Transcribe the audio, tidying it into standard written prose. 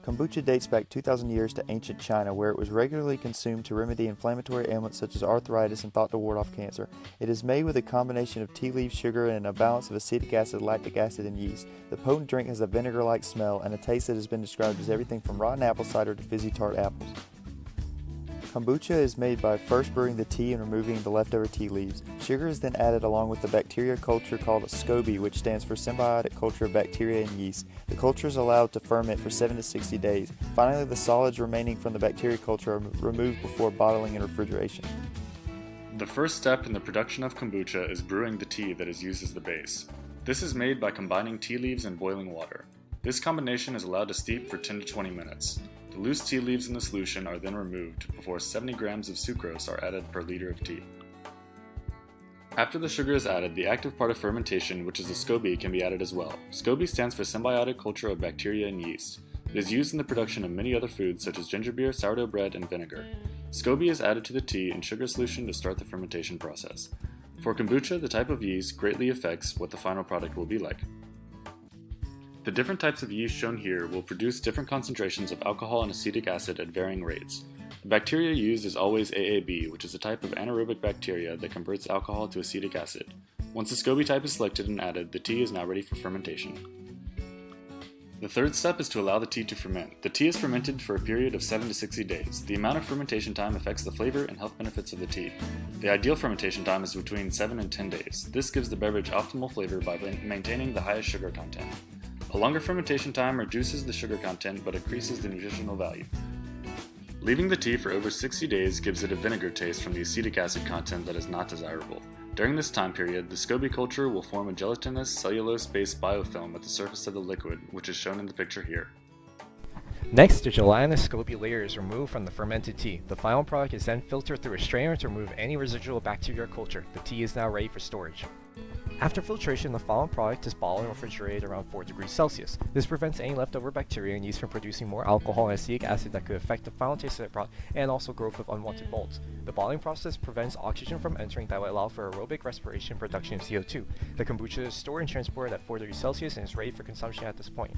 Kombucha dates back 2,000 years to ancient China, where it was regularly consumed to remedy inflammatory ailments such as arthritis and thought to ward off cancer. It is made with a combination of tea leaf sugar and a balance of acetic acid, lactic acid, and yeast. The potent drink has a vinegar-like smell and a taste that has been described as everything from rotten apple cider to fizzy tart apples. Kombucha is made by first brewing the tea and removing the leftover tea leaves. Sugar is then added along with the bacteria culture called a SCOBY, which stands for symbiotic culture of bacteria and yeast. The culture is allowed to ferment for 7 to 60 days. Finally, the solids remaining from the bacteria culture are removed before bottling and refrigeration. The first step in the production of kombucha is brewing the tea that is used as the base. This is made by combining tea leaves and boiling water. This combination is allowed to steep for 10 to 20 minutes. The loose tea leaves in the solution are then removed before 70 grams of sucrose are added per liter of tea. After the sugar is added, the active part of fermentation, which is the SCOBY, can be added as well. SCOBY stands for symbiotic culture of bacteria and yeast. It is used in the production of many other foods such as ginger beer, sourdough bread, and vinegar. SCOBY is added to the tea and sugar solution to start the fermentation process. For kombucha, the type of yeast greatly affects what the final product will be like. The different types of yeast shown here will produce different concentrations of alcohol and acetic acid at varying rates. The bacteria used is always AAB, which is a type of anaerobic bacteria that converts alcohol to acetic acid. Once the SCOBY type is selected and added, the tea is now ready for fermentation. The third step is to allow the tea to ferment. The tea is fermented for a period of 7 to 60 days. The amount of fermentation time affects the flavor and health benefits of the tea. The ideal fermentation time is between 7 and 10 days. This gives the beverage optimal flavor by maintaining the highest sugar content. A longer fermentation time reduces the sugar content but increases the nutritional value. Leaving the tea for over 60 days gives it a vinegar taste from the acetic acid content that is not desirable. During this time period, the SCOBY culture will form a gelatinous, cellulose-based biofilm at the surface of the liquid, which is shown in the picture here. Next, the gelatinous SCOBY layer is removed from the fermented tea. The final product is then filtered through a strainer to remove any residual bacterial culture. The tea is now ready for storage. After filtration, the final product is bottled and refrigerated around 4 degrees Celsius. This prevents any leftover bacteria and yeast from producing more alcohol and acetic acid that could affect the final taste of the product and also growth of unwanted molds. The bottling process prevents oxygen from entering that will allow for aerobic respiration and production of CO2. The kombucha is stored and transported at 4 degrees Celsius and is ready for consumption at this point.